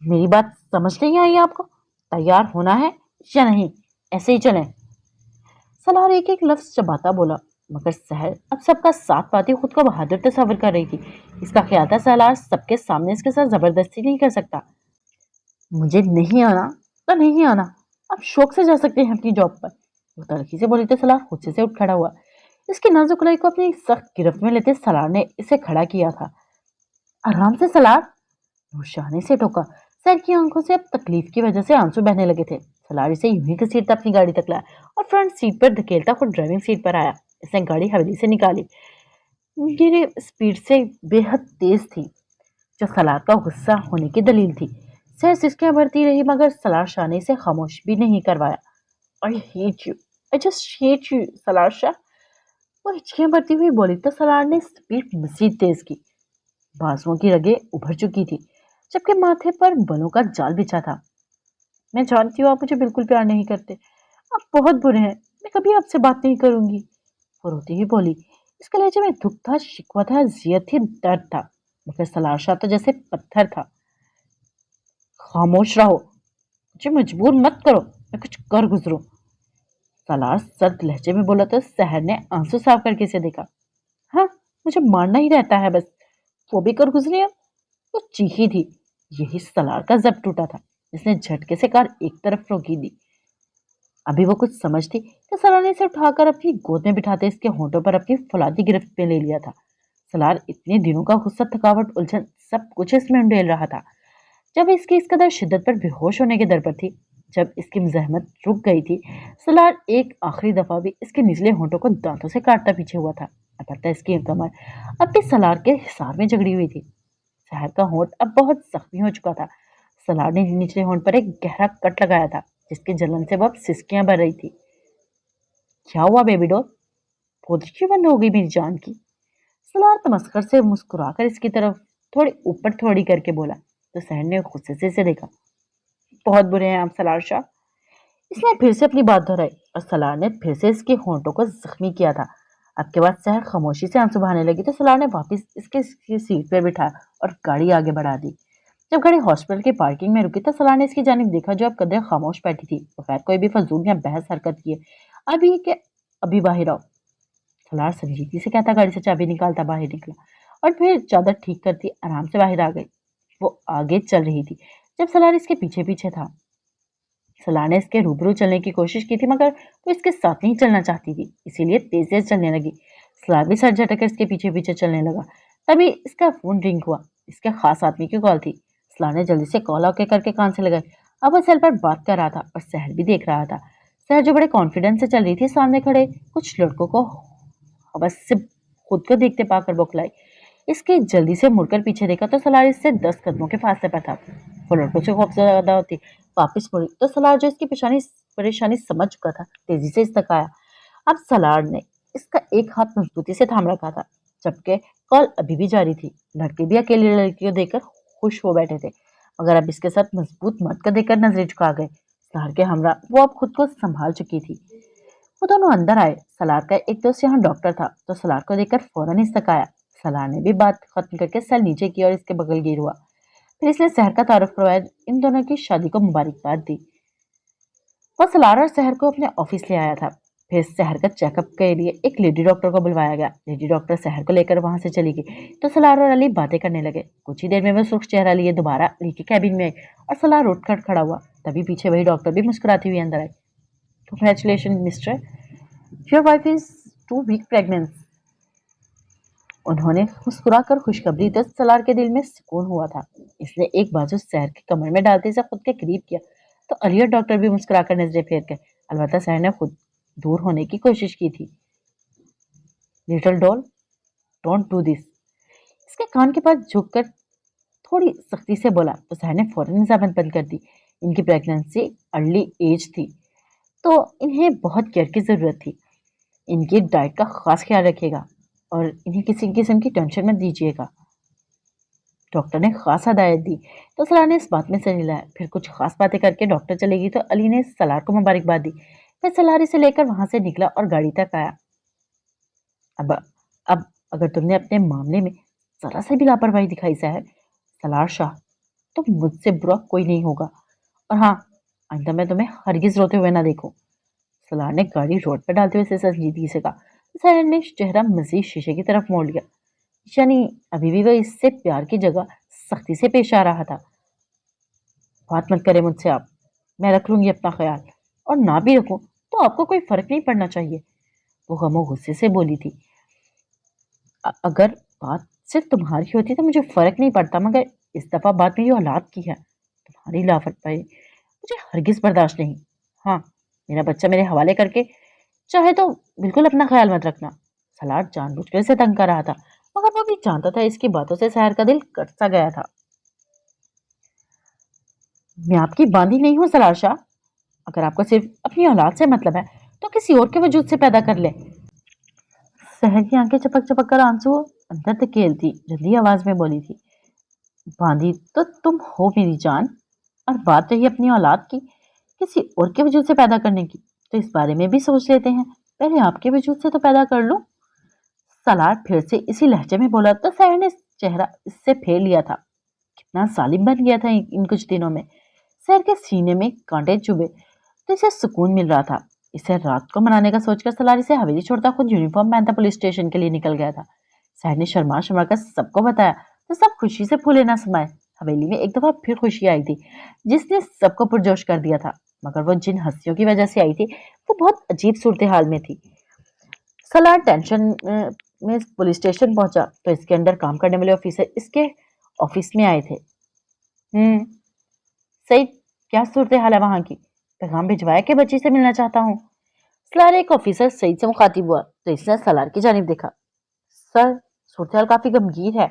मेरी बात समझ नहीं आई आपको? तैयार होना है या नहीं? ऐसे ही चलें। सलार एक एक लफ्ज चबाता बोला, मगर सहर अब सबका साथ पाती खुद को बहादुर तस्वर कर रही थी। इसका ख्याल था सलार सबके सामने इसके साथ जबरदस्ती नहीं कर सकता। मुझे नहीं आना तो नहीं आना, आप शौक से जा सकते हैं अपनी जॉब पर। वो तड़की से बोली तो सलार गुस्से से उठ खड़ा हुआ। इसकी नाजुक कलाई को अपनी सख्त गिरफ्त में लेते सलार ने इसे खड़ा किया था। आराम से सलार, रोशानी से टोका। सर की आंखों से अब तकलीफ की वजह से आंसू बहने लगे थे। सलार इसे यूं ही घसीटता अपनी गाड़ी तक लाया और फ्रंट सीट पर धकेलता खुद ड्राइविंग सीट पर आया। इसने गाड़ी हवेली से निकाली। गिरे स्पीड से बेहद तेज थी, जो सलार का गुस्सा होने की दलील थी। सह सिसकियां भरती रही मगर सलार शाह ने इसे खामोश भी नहीं करवाया। I hate you, I just hate you Salaar Shah, वो हिचकियां भरती हुई बोली तो सलार ने स्पीड मजीद तेज की। बाजुओं की रगें उभर चुकी थी, जबकि माथे पर बलों का जाल बिछा था। मैं जानती हूँ आप मुझे बिल्कुल प्यार नहीं करते, आप बहुत बुरे हैं, मैं कभी आपसे बात नहीं करूंगी। वो रोती ही बोली। इसके लहजे में दुख था, शिकवा था, जियत थी, दर्द था, मगर सलार शाह तो जैसे पत्थर था। खामोश रहो, मुझे मजबूर मत करो, मैं कुछ कर गुजरूं। सलार सर्द लहजे में बोला तो सहर ने आंसू साफ करके इसे देखा। हाँ, मुझे मारना ही रहता है बस, वो भी कर गुजरी अब। वो चीखी थी। यही सलार का जब टूटा था, जिसने झटके से कार एक तरफ रोकी दी। अभी वो कुछ समझती कि सलार ने इसे उठाकर अपनी गोद में बिठाते इसके होंठों पर अपनी फौलादी गिरफ्त में ले लिया था। सलार इतने दिनों का गुस्सा, थकावट, उलझन सब कुछ इसमें उंडेल रहा था। जब इसकी इस कदर शिद्दत पर बेहोश होने के दर पर थी, जब इसकी मुज़ाहमत रुक गई थी, सलार एक आखिरी दफा भी इसके निचले होंठों को दांतों से काटता पीछे हुआ था। अलबत्ता इसकी कमर अब भी सलार के हिसार में जकड़ी हुई थी। सहर का होंठ अब बहुत जख्मी हो चुका था। सलार ने निचले होंठ पर एक गहरा कट लगाया था, जिसकी जलन से वह अब सिसकियां भर रही थी। क्या हुआ बेबी डॉल, पोतरी क्यों बंद हो गई मेरी जान की? सलार तमस्कर से मुस्कुराकर इसकी तरफ थोड़ी ऊपर थोड़ी करके बोला तो सहर ने गुस्से से इसे देखा। बहुत बुरे हैं आप सलार शाह। इसने फिर से अपनी बात दोहराई और सलार ने फिर से इसके होंठों को जख्मी किया था। अब के बाद सहर खामोशी से आंसू बहाने लगी तो सलार ने वापस इसकी सीट पर बिठाया और गाड़ी आगे बढ़ा दी। जब गाड़ी हॉस्पिटल की पार्किंग में रुकी तो सलार ने इसकी जानिब देखा, जो अब कदर खामोश बैठी थी, बगैर कोई भी फजूल या बहस हरकत किए। अभी के अभी बाहर आओ। सलार संजीदगी से कहता गाड़ी से चाबी निकालता बाहर निकला और फिर चादर ठीक करती आराम से बाहर आ गई। वो आगे चल रही थी, जब सलार इसके पीछे पीछे था। सलार ने इसके रूबरू चलने की कोशिश की थी, मगर वो इसके साथ नहीं चलना चाहती थी, इसीलिए तेज तेज चलने लगी। सलार भी सर झटक कर इसके पीछे पीछे चलने लगा। तभी इसका फोन रिंग हुआ। इसके खास आदमी की कॉल थी। सलार ने जल्दी से कॉल ओके करके कान से लगाई। अब वो सेल पर बात कर रहा था और सहर भी देख रहा था। सहर जो बड़े कॉन्फिडेंस से चल रही थी, सामने खड़े कुछ लड़कों को हवस से खुद को देखते पाकर बौखलाई। इसके जल्दी से मुड़कर पीछे देखा तो सलार इससे 10 कदमों के फासले पर था। वो लड़कों से खौफ ज्यादा होती। वापस मुड़ी तो सलार, जो इसकी परेशानी समझ चुका था, तेजी से इस्तकाया। अब सलार ने इसका एक हाथ मजबूती से थाम रखा था, जबकि कॉल अभी भी जारी थी। लड़के भी अकेली लड़की को देखकर खुश हो बैठे थे, मगर अब इसके साथ मजबूत मर्द को देखकर नजरें झुका गए। सलार के हमरा वो अब खुद को संभाल चुकी थी। वो दोनों अंदर आए। सलार का एक दोस्त यहाँ डॉक्टर था, तो सलार को देखकर फौरन इस्तकाया। सलार ने भी बात खत्म करके सर नीचे की और इसके बगल गिर हुआ। फिर इसने सहर का तारुफ करवाया, इन दोनों की शादी को मुबारकबाद दी। वह सलार और सहर को अपने ऑफिस ले आया था। फिर सहर का चेकअप के लिए एक लेडी डॉक्टर को बुलवाया गया। लेडी डॉक्टर सहर को लेकर वहां से चली गई तो सलार और अली बातें करने लगे। कुछ ही देर में वह सुर्ख चेहरा लिए दोबारा अली के कैबिन में आई और सलार उठकर खड़ा हुआ। तभी पीछे वही डॉक्टर भी मुस्कुराती हुई अंदर आई। Congratulation mister, your wife is 2 week pregnant. उन्होंने मुस्कुराकर खुशखबरी दी। सलार के दिल में सुकून हुआ था। इसने एक बाजू सहर की कमर में डालते से खुद के करीब किया तो अली और डॉक्टर भी मुस्कुराकर नजरें फेर गए। अलबत्ता सहर ने खुद दूर होने की कोशिश की थी। Little doll, don't do this. इसके कान के पास झुककर थोड़ी सख्ती से बोला तो सहर ने फौरन निजामत बंद कर दी। ان کی प्रेगनेंसी अर्ली एज थी तो इन्हें बहुत केयर की ज़रूरत थी। इनकी डाइट का खास ख्याल रखिएगा और इन्हें किसी किस्म की टेंशन मत दीजिएगा। डॉक्टर ने खास हदायत दी तो सलार ने इस बात में सर हिलाया। फिर कुछ खास बातें करके डॉक्टर चली गई तो अली ने सलार को मुबारकबाद दी। फिर सलार इसे लेकर वहां से निकला और गाड़ी तक आया। अब अब अगर तुमने अपने मामले में जरा से भी लापरवाही दिखाई साहब सलार शाह तो मुझसे बुरा कोई नहीं होगा। और हाँ, आइंदा मैं तुम्हें हरगिज रोते हुए ना देखूं। सलार ने गाड़ी रोड पर डालते हुए संजीदगी से कहा। साहब ने चेहरा मजीद शीशे की तरफ मोड़ लिया। यानी अभी भी वह इससे प्यार की जगह सख्ती से पेश आ रहा था। बात मत करें मुझसे आप, मैं रख लूंगी अपना ख्याल, और ना भी रखूं तो आपको कोई फर्क नहीं पड़ना चाहिए, वो गमो गुस्से से बोली थी। अगर बात सिर्फ तुम्हारी होती तो मुझे फर्क नहीं पड़ता, मगर इस दफा बात मेरी औलाद की है, तुम्हारी लापरवाही मुझे हरगिज बर्दाश्त नहीं। हाँ, मेरा बच्चा मेरे हवाले करके चाहे तो बिल्कुल अपना ख्याल मत रखना। सलार जानबूझकर इसे तंग कर रहा था, मगर वो भी जानता था इसकी बातों से सहर का दिल कट सा गया था। मैं आपकी बांदी नहीं हूँ सलार शाह। अगर आपको सिर्फ अपनी औलाद से मतलब है तो किसी और के वजूद से पैदा कर ले। सहर की आंखें चपक चपक कर आंसू अंदर धकेलती रंधी आवाज में बोली थी। बांदी तो तुम हो मेरी जान, और बात रही अपनी औलाद की किसी और के वजूद से पैदा करने की, तो इस बारे में भी सोच लेते हैं। पहले आपके वजूद से तो पैदा कर लो। सलार फिर से इसी लहजे में बोला तो सहर ने चेहरा इससे फेर लिया था। कितना जालिम बन गया था इन कुछ दिनों में। सहर के सीने में कांटे चुभे तो इसे सुकून मिल रहा था। इसे रात को मनाने का सोचकर सलार इसे हवेली छोड़ता खुद यूनिफॉर्म पहनता पुलिस स्टेशन के लिए निकल गया था। सहर ने शर्मा शर्मा कर सबको बताया तो सब खुशी से फूले ना समाये। हवेली में एक दफा फिर खुशी आई थी जिसने सबको पुरजोश कर दिया था, मगर वो जिन हंसियों की वजह से आई थी वो बहुत अजीब सूरत हाल में थी। सलार टेंशन में पुलिस स्टेशन पहुंचा तो इसके अंदर काम करने वाले ऑफिसर इसके ऑफिस में आए थे। सही, क्या सूरत हाल है वहां की? पैगाम भिजवाया कि बच्ची से मिलना चाहता हूँ। सलार एक ऑफिसर सईद से मुखातिब हुआ तो इसने सलार की जानिब देखा। सर, सूरत हाल काफी गंभीर है।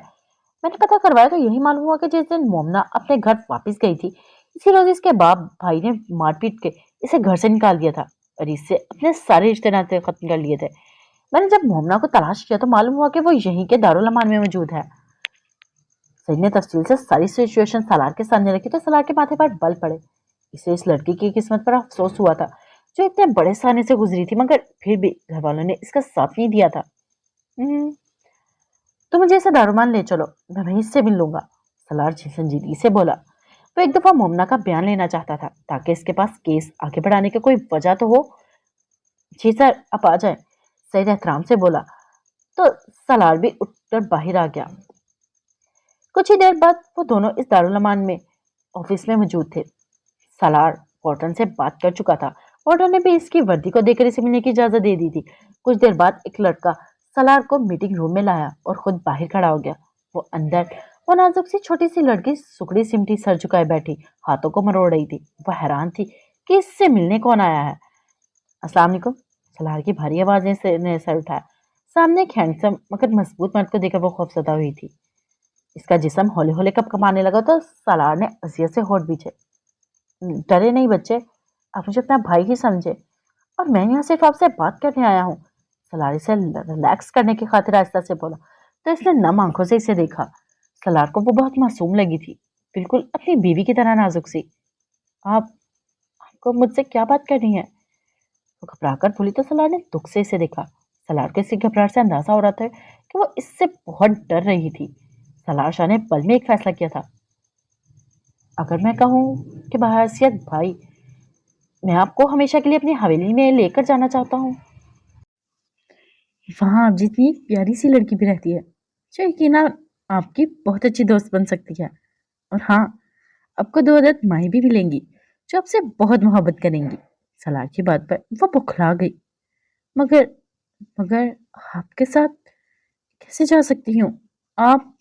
मैंने पता करवाया तो यही मालूम हुआ कि जिस दिन मोमना अपने घर वापस गई थी इसी रोज इसके बाप भाई ने मारपीट के इसे घर से निकाल दिया था और इससे अपने सारे रिश्ते नाते खत्म कर लिए थे। मैंने जब मोमना को तलाश किया तो मालूम हुआ कि वो यहीं के दारुल अमान में मौजूद है। सईद ने तफसील से सारी सिचुएशन सलार के सामने रखी तो सलार के माथे पर बल पड़े। इसे इस लड़की की किस्मत पर अफसोस हुआ था जो इतने बड़े साने से गुजरी थी, मगर फिर भी घर वालों ने इसका साथ नहीं दिया था। तो मुझे इसे दारूमान ले चलो, मैं वहीं से मिल लूंगा, सलार संजीदगी से बोला। वो एक दफा मोमना का बयान लेना चाहता था ताकि इसके पास केस आगे बढ़ाने की कोई वजह तो हो। जी सर, आप आ जाए, सईद एहतराम से बोला तो सलार भी उठकर बाहर आ गया। कुछ ही देर बाद वो दोनों इस दारुल अमान में ऑफिस में मौजूद थे। सलार वार्डन से बात कर चुका था। वार्डन ने भी इसकी वर्दी को देखकर इसे मिलने की इजाजत दे दी थी। कुछ देर बाद एक लड़का सलार को मीटिंग रूम में लाया और खुद बाहर खड़ा हो गया। वो अंदर वो नाजुक सी छोटी सी लड़की सुकड़ी सिमटी सर झुकाए बैठी हाथों को मरोड़ रही थी। वह हैरान थी कि इससे मिलने कौन आया है। अस्सलाम वालेकुम, सलार की भारी आवाज ने सर उठाया। सामने एक हैंडसम मगर मजबूत मर्द को देखकर वो खौफजदा हुई थी। इसका जिस्म हौले हौले कपकपाने लगा तो सलार ने अजियत से होठ पीछे। डरे नहीं बच्चे, आप मुझे अपना भाई ही समझे, और मैं यहाँ सिर्फ आपसे बात करने आया हूँ, सलार इसे रिलैक्स करने की खातिर आहिस्ता से बोला। तो इसने नम आंखों से इसे देखा। सलार को वो बहुत मासूम लगी थी, बिल्कुल अपनी बीवी की तरह नाजुक सी। आपको मुझसे क्या बात करनी है? वो घबरा कर बोली तो सलार ने दुख से इसे देखा। सलार को इसकी घबराहट से अंदाजा हो रहा था कि वो इससे बहुत डर रही थी। सलार शाह ने पल में एक फैसला किया था। अगर मैं कहूँ कि बहैसियत भाई मैं आपको हमेशा के लिए अपनी हवेली में लेकर जाना चाहता हूँ, वहां आप जितनी प्यारी सी लड़की भी रहती है जो यकीनन आपकी बहुत अच्छी दोस्त बन सकती है, और हाँ, आपको दो आदत माएँ भी मिलेंगी जो आपसे बहुत मोहब्बत करेंगी। सलार की बात पर वो बौखला गई। मगर मगर आपके साथ कैसे जा सकती हूँ? आप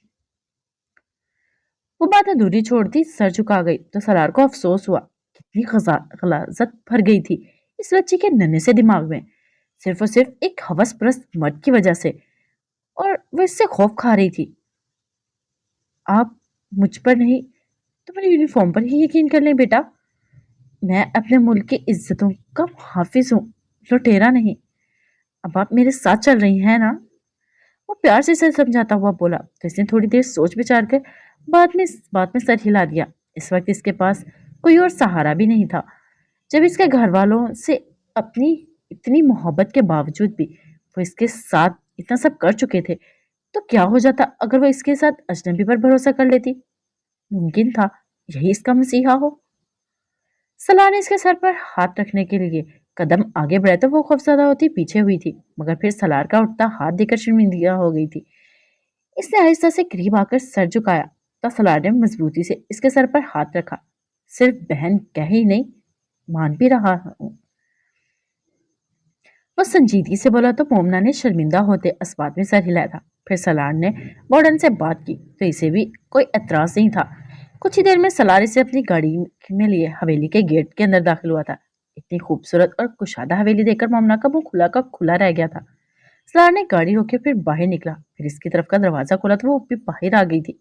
वो बात अधूरी छोड़ती सर झुका गई तो सलार को अफसोस हुआ कितनी गलाजत भर गई थी इस बच्ची के नन्हे से दिमाग में, सिर्फ और सिर्फ एक हवस परस्त मर्द की वजह से, और वो इससे खौफ खा रही थी। आप मुझ पर नहीं तो मेरे यूनिफॉर्म पर ही यकीन कर लें बेटा, میں اپنے ملک کی عزتوں کا حافظ ہوں، لٹیرا نہیں۔ اب آپ میرے ساتھ چل رہی ہیں نا؟ وہ پیار سے اسے سمجھاتا ہوا بولا تو اس نے تھوڑی دیر سوچ بچار کر بعد میں اس بات میں سر ہلا دیا۔ اس وقت اس کے پاس کوئی اور سہارا بھی نہیں تھا۔ جب اس کے گھر والوں سے اپنی اتنی محبت کے باوجود بھی وہ اس کے ساتھ اتنا سب کر چکے تھے تو کیا ہو جاتا اگر وہ اس کے ساتھ اجنبی پر بھروسہ کر لیتی؟ ممکن تھا یہی اس کا مسیحا ہو۔ سلا نے اس کے سر پر ہاتھ رکھنے کے لیے قدم آگے بڑھے تو وہ خوفزدہ ہوتی پیچھے ہوئی تھی، مگر پھر سلار کا اٹھتا ہاتھ دے کر شرمندہ ہو گئی تھی۔ اس نے آہستہ سے قریب آ کر سر جھکایا تو سلار نے مضبوطی سے اس کے سر پر ہاتھ رکھا۔ صرف بہن کہہ ہی نہیں، مان بھی رہا ہوں۔ وہ سنجیدگی سے بولا تو مومنا نے شرمندہ ہوتے اسبات میں سر ہلایا تھا۔ پھر سلار نے وارڈن سے بات کی تو اسے بھی کوئی اعتراض نہیں تھا۔ کچھ ہی دیر میں سلار اسے اپنی گاڑی میں لیے حویلی کے گیٹ کے اندر داخل ہوا تھا۔ اتنی خوبصورت اور کشادہ حویلی دیکھ کر مومنا کا منہ کھلا کا کھلا رہ گیا تھا۔ سلار نے گاڑی روکے پھر باہر نکلا، پھر اس کی طرف کا دروازہ کھولا تو وہ بھی باہر آ گئی تھی۔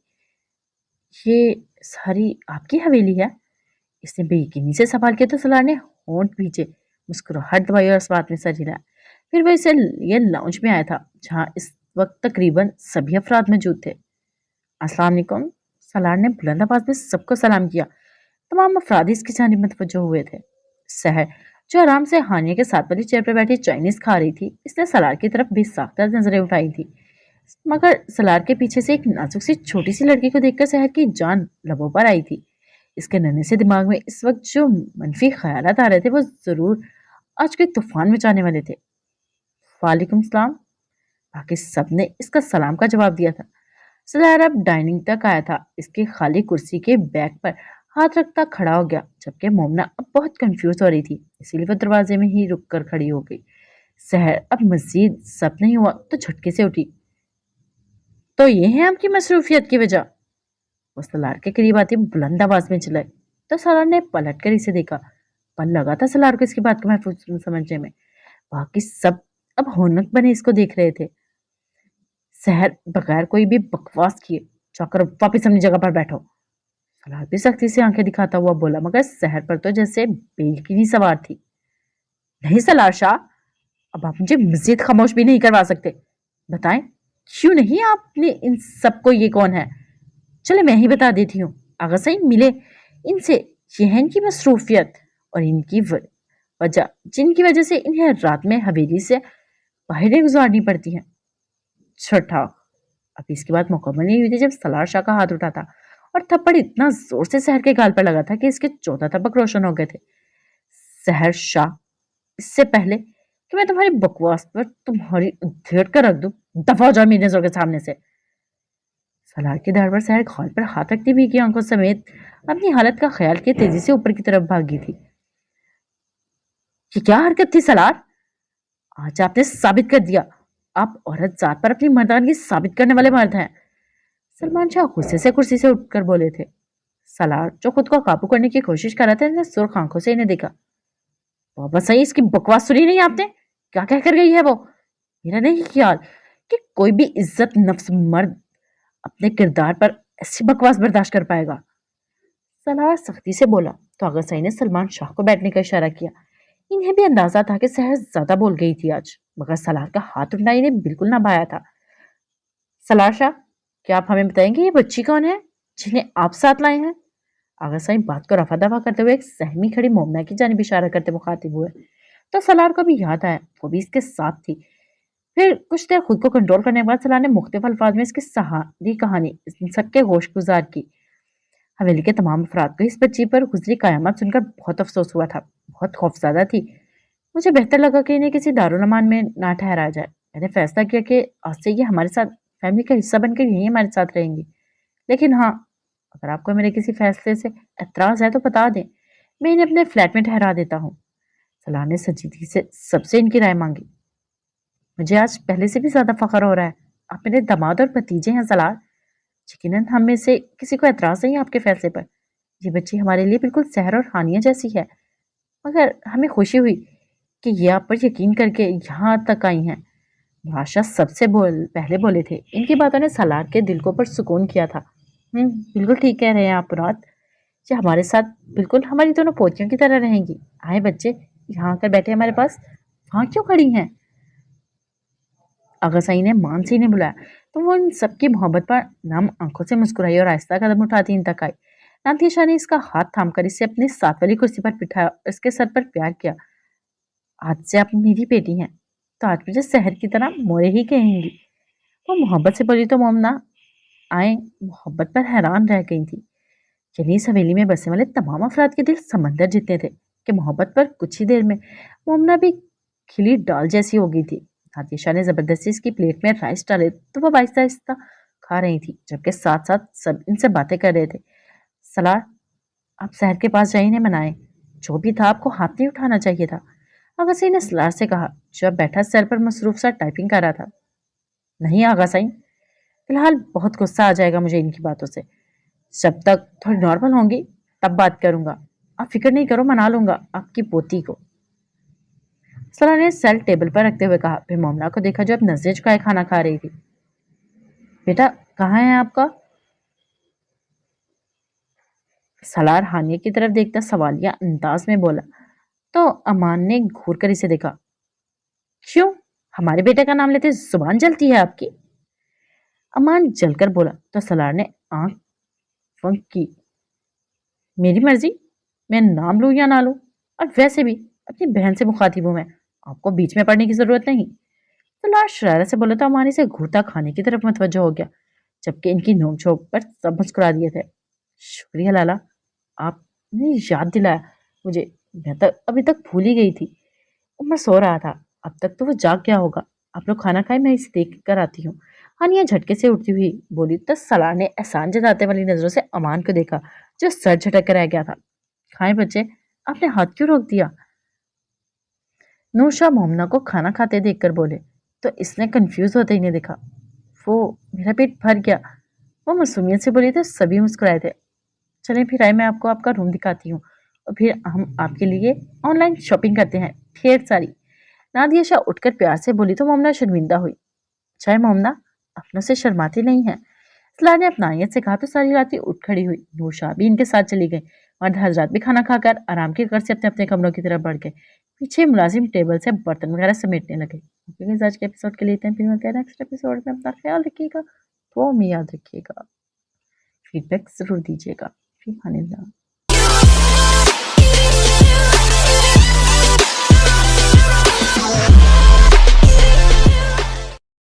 یہ ساری آپ کی حویلی ہے؟ اس نے بے یقینی سے سوال کیا تو سلار نے ہونٹ بھیجے مسکراہٹ دبائی اور اس بات میں سر ہلایا۔ پھر وہ اسے یہ لاؤنج میں آیا تھا جہاں اس وقت تقریباً سبھی افراد موجود تھے۔ السلام علیکم۔ سلار نے بلند آواز میں سب کو سلام کیا۔ تمام افراد اس کی جانب متوجہ ہوئے تھے۔ سحر جو آرام سے ہانیہ کے ساتھ والی چیئر پر بیٹھی چائنیز کھا رہی تھی، اس نے سلار کی طرف بے ساختہ نظریں اٹھائی تھی، مگر سلار کے پیچھے سے ایک نازک سی چھوٹی سی لڑکی کو دیکھ کر سحر کی جان لبوں پر آئی تھی۔ اس کے ننھے سے دماغ میں اس وقت جو منفی خیالات آ رہے تھے وہ ضرور آج کوئی طوفان مچانے والے تھے۔ وعلیکم السلام۔ باقی سب نے اس کا سلام کا جواب دیا تھا۔ سلار اب ڈائننگ تک آیا تھا، اس کی خالی کرسی کے بیک پر ہاتھ رکھتا کھڑا ہو گیا، جبکہ مومنا اب بہت کنفیوز ہو رہی تھی، اسی لیے وہ دروازے میں ہی رک کر کھڑی ہو گئی۔ سحر اب مزید سب نہیں ہوا تو جھٹکے سے اٹھی۔ تو یہ ہے آپ کی مصروفیت کی وجہ؟ وہ سلار کے قریب آتی بلند آواز میں چلائے تو سلار نے پلٹ کر اسے دیکھا۔ پل لگا تھا سلار کو اس کی بات کو محفوظ سمجھنے میں۔ باقی سب اب ہونک بنے اس کو دیکھ رہے تھے۔ سحر بغیر کوئی بھی بکواس کیے جا کر واپس اپنی جگہ پر بیٹھو۔ سلار بھی سختی سے آنکھیں دکھاتا ہوا بولا، مگر سحر پر تو جیسے بیل کی نہیں سوار تھی۔ نہیں سلار شاہ، اب آپ مجھے مزید خاموش بھی نہیں کروا سکتے۔ بتائیں کیوں نہیں آپ نے ان سب کو یہ کون ہے؟ چلے میں ہی بتا دیتی ہوں۔ آغا سعید ملے ان سے، یہ ہے ان کی مصروفیت اور ان کی وجہ جن کی وجہ سے انہیں رات میں حویلی سے باہر گزارنی پڑتی ہے۔ چھٹا ابھی اس کی بات مکمل نہیں ہوئی تھی جب سلار شاہ کا ہاتھ اٹھا تھا اور تھپڑ اتنا زور سے سحر کے گال پر لگا تھا کہ اس کے 14 تبق روشن ہو گئے تھے۔ سحر شاہ، اس سے پہلے کہ میں تمہاری بکواس پر تمہاری ادھیڑ کر رکھ دوں، دفع ہو جاؤ میری نظروں کے سامنے سے۔ سلار کی دھڑ پر سحر غال پر ہاتھ رکھتی بھی کی آنکھوں سمیت اپنی حالت کا خیال کیے تیزی سے اوپر کی طرف بھاگی تھی۔ یہ کیا حرکت تھی سلار؟ آج آپ نے ثابت کر دیا، آپ عورت ذات پر اپنی مردانگی ثابت کرنے والے مرد ہیں۔ سلمان شاہ غصے سے کرسی سے اٹھ کر بولے تھے۔ سلار جو خود کو قابو کرنے کی کوشش کر رہا تھا نے سرخ آنکھوں سے انہیں دیکھا۔ بابا صحیح اس کی بکواس سنی نہیں آپ نے؟ کیا کہہ کر گئی ہے وہ؟ میرا نہیں خیال کہ کوئی بھی عزت نفس مرد اپنے کردار پر ایسی بکواس برداشت کر پائے گا۔ سلار سختی سے بولا تو آغا صحیح نے سلمان شاہ کو بیٹھنے کا اشارہ کیا۔ انہیں بھی اندازہ تھا کہ سحر زیادہ بول گئی تھی آج، مگر سلار کا ہاتھ اٹھنا انہیں بالکل نہ بھایا تھا۔ سلار شاہ، کیا آپ ہمیں بتائیں گے یہ بچی کون ہے جنہیں آپ ساتھ لائے ہیں؟ آغا صاحب بات کو رفع دفع کرتے ہوئے ایک سہمی کھڑی مومنا کی جانب اشارہ کرتے مخاطب ہوئے تو سلار کو بھی یاد آیا وہ بھی اس کے ساتھ تھی۔ پھر کچھ دیر خود کو کنٹرول کرنے کے بعد سلار نے مختلف الفاظ میں اس کی ساری کہانی سب کے گوش گزار کی۔ حویلی کے تمام افراد کو اس بچی پر گزری قیامت سن کر بہت افسوس ہوا تھا، بہت خوفزدہ تھی۔ مجھے بہتر لگا کہ انہیں کسی دارالامان میں نہ ٹھہرایا جائے۔ میں نے فیصلہ کیا کہ آج سے یہ ہمارے ساتھ فیملی کا حصہ بن کر یہیں ہمارے ساتھ رہیں گی، لیکن ہاں اگر آپ کو میرے کسی فیصلے سے اعتراض ہے تو بتا دیں، میں انہیں اپنے فلیٹ میں ٹھہرا دیتا ہوں۔ سلار نے سنجیدگی سے سب سے ان کی رائے مانگی۔ مجھے آج پہلے سے بھی زیادہ فخر ہو رہا ہے، آپ میرے داماد اور بھتیجے ہیں سلار۔ یقیناً ہم میں سے کسی کو اعتراض نہیں ہے آپ کے فیصلے پر۔ یہ بچی ہمارے لیے بالکل سحر اور ہانیہ جیسی ہے، مگر ہمیں خوشی ہوئی کہ یہ آپ پر یقین کر کے یہاں تک آئی ہیں۔ بادشاہ سب سے پہلے بولے تھے۔ ان کی باتوں نے سلار کے دل کو پر سکون کیا تھا۔ بالکل ٹھیک کہہ رہے ہیں آپ مراد، ये हमारे साथ बिल्कुल हमारी दोनों पोतियों की तरह रहेंगी। आए बच्चे, यहाँ आकर बैठे हमारे पास। वहाँ क्यों खड़ी हैं? अगर सही ने मानसी ने बुलाया तो वो इन सबकी मोहब्बत पर नम आंखों से मुस्कुराई और आहिस्ता कदम उठाती इन तक आई। नादिया शाह ने इसका हाथ थामकर इसे अपनी साथ वाली कुर्सी पर बिठाया और इसके सर पर प्यार किया। आज से आप मेरी बेटी हैं, तो आज मुझे शहर की तरह मोरे ही कहेंगी। वो मोहब्बत से बोली तो मोमना आए मोहब्बत पर हैरान रह गई थी। चलिए इस हवेली में बसने वाले तमाम अफराद के दिल समंदर जितने थे कि मोहब्बत पर कुछ ही देर में मोमना भी खिली डाल जैसी हो गई थी। आतिशा ने जबरदस्ती इसकी प्लेट में राइस डाले तो वह आहिस्ता आहिस्ता खा रही थी, जबकि साथ साथ सब इनसे बातें कर रहे थे। सलार, आप शहर के पास जाइए, इन्हें मनाएं। जो भी था आपको हाथ नहीं उठाना चाहिए था, आगा सई ने सलार से कहा, जब बैठा सर पर मसरूफ सा टाइपिंग कर रहा था। नहीं आगा सई, फिलहाल बहुत गुस्सा आ जाएगा मुझे इनकी बातों से। जब तक थोड़ी नॉर्मल होंगी तब बात करूंगा। आप फिक्र नहीं करो, मना लूंगा आपकी पोती को। सलार ने सेल टेबल पर रखते हुए कहा, फिर मोमना को देखा जो अब नजरे झुकाए खाना खा रही थी। बेटा कहाँ है आपका? सलार हानिया की तरफ देखता सवालिया अंदाज में बोला तो अमान ने घूर कर इसे देखा। क्यों? हमारे बेटे का नाम लेते जुबान जलती है आपकी? अमान जलकर बोला तो सलार ने आंख फंक की। मेरी मर्जी, मैं नाम लूं या ना लूं, और वैसे भी अपनी बहन से मुखातिब हूं मैं, आपको बीच में पड़ने की जरूरत नहीं। सलार शरारत से बोला तो अमान इसे घूरता खाने की तरफ मुतवज्जो हो गया, जबकि इनकी नोक-झोंक पर सब मुस्कुरा दिए थे। शुक्रिया लाला, आपने याद दिलाया मुझे, मैं तो अभी तक भूल ही गई थी। उमर सो रहा था, अब तक तो वो जाग गया होगा। आप लोग खाना खाए, मैं इसे देख कर आती हूँ। हानिया झटके से उठती हुई बोली तो सलार ने एहसान जताते वाली नजरों से अमान को देखा जो सर झटक कर रह गया था। खाए बच्चे, आपने हाथ क्यों रोक दिया? नूशा मोमना को खाना खाते देखकर बोले तो इसने कंफ्यूज होते ही नहीं देखा। वो मेरा पेट भर गया, वो मासूमियत से बोली तो सभी मुस्कुराए थे। चलें फिर आए, मैं आपको आपका रूम दिखाती हूँ और फिर हम आपके लिए ऑनलाइन शॉपिंग करते हैं ढेर सारी। नादिया शाह उठकर प्यार से बोली तो मोमना शर्मिंदा हुई। चाहे मोमना अपनों से शर्माती नहीं है। सलाह ने अपनायत से कहा तो सारी रातें उठ खड़ी हुई। नूशा भी इनके साथ चली गई। मर्द हजरात भी खाना खाकर आराम के घर से अपने अपने कमरों की तरफ बढ़ गए। पीछे मुलाजिम टेबल से बर्तन वगैरह समेटने लगे। ओके, आज के एपिसोड के लिए इतना ही। फिर मिलते हैं नेक्स्ट एपिसोड में। अपना ख्याल रखिएगा, वो में याद रखिएगा, फीडबैक जरूर दीजिएगा। फी अमान अल्लाह।